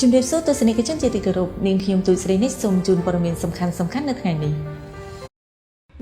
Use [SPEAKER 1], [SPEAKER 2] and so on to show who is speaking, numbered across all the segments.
[SPEAKER 1] ជំរាបសួរទស្សនិកជនជាទីគោរពនាងខ្ញុំទូចស្រីនេះសូមជូនព័ត៌មានសំខាន់ៗនៅថ្ងៃនេះ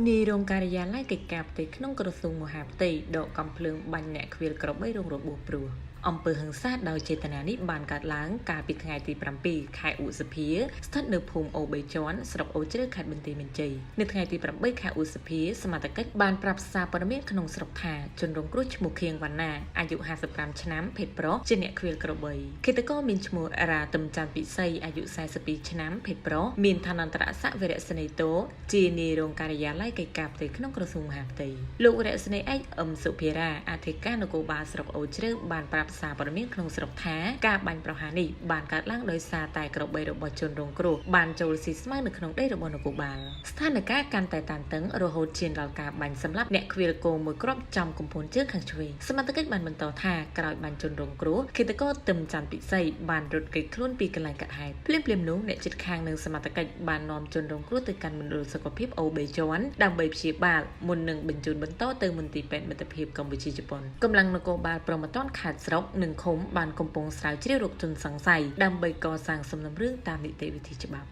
[SPEAKER 1] នាយរងការិយាល័យកិច្ចការផ្ទៃក្នុងក្រសួងមហាផ្ទៃដកកំភ្លើងបាញ់អ្នកខ្វៀលក្របីរងរបួសព្រោះអំពើហិង្សាដោយចេតនានេះបានកើតឡើងកាលពីថ្ងៃទី7ខែឧសភាស្ថិតនៅភូមិអូ3ជាន់ស្រុកអូជ្រៅខេត្តបន្ទាយមានជ័យនៅថ្ងៃទី8ខែឧសភាសមត្ថកិច្ចបានប្រាប់សារព័ត៌មានក្នុងស្រុកថាជនរងគ្រោះឈ្មោះខៀងវណ្ណាអាយុ55ឆ្នាំភេទប្រុសជាអ្នកខ្វៀលក្របីឃាតករមានឈ្មោះរ៉ាទឹមច័ន្ទពិសីអាយុ42ឆ្នាំភេទប្រុសមានឋានន្តរស័ក្តិវរៈសេនីតូជានាយរងការិយាល័យកិច្ចការផ្ទៃក្នុងក្រសួងមហាផ្ទៃលោករស្នីឯកអឹមសុភារ៉ាអធិការនគរបាលស្រុកអូជ្រៅបានប្រាប់សារព័ត៌មានក្នុងស្រុកថាការបាញ់ប្រហារនេះបានកើតឡើងដោយសារតែក្របីរបស់ជនរងគ្រោះបានចូលស៊ីស្មៅនៅក្នុងដីរបស់នគរបាលស្ថានភាពកាន់តែតានតឹងរហូតឈានដល់ការបាញ់សម្លាប់អ្នកខ្វៀលគោមួយគ្រាប់ចំកំពូលជើងខាងឆ្វេងសមត្ថកិច្ចបានបន្តថាក្រោយបាញ់ជនរងគ្រោះឃាតករទឹមច័ន្ទពិសីបានរត់គេចខ្លួនពីកន្លែងកាត់ហេតុភ្លាមៗនោះអ្នកជិតខាងនិងសមត្ថកិច្ចបាននាំជនរងគ្រោះទៅកាន់មណ្ឌលសុខភាពអូ3ជាន់ដើម្បីព្យាបាលមុននឹងបញ្ជូនបន្តទៅមន្ទីរពេទ្យមិត្តភាពកម្ពុជាជប៉ុនកម្លាំងនគរបាលព្រមត្តនខេត្តស្រុកនិងឃុំបានកំពុងស្រាវជ្រាវរកជនសង្ស័យដើម្បីកសាងសំណុំរឿងតាមនីតិវិធីច្បាប់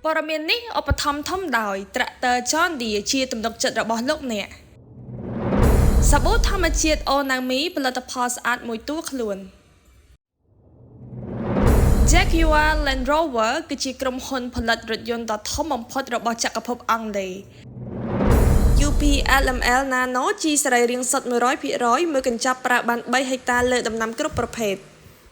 [SPEAKER 2] ព័ត៌មាននេះឧបត្ថម្ភធំដោយត្រាក់ទ័រ John Deere ជាទំនុកចិត្តរបស់លោកអ្នកសាប៊ូធម្មជាតិអូណាមីផលិតផលស្អាតមួយតួខ្លួន Jaguar Land Rover គឺជាក្រុមហ៊ុនផលិតរថយន្តដ៏ធំបំផុតរបស់ចក្រភពអង់គ្លេស UP LML Nano ជីសរីរាង្គសុទ្ធ 100% មួយកញ្ចប់ប្រើបាន3ហិកតាលើដំណាំគ្រប់ប្រភេទ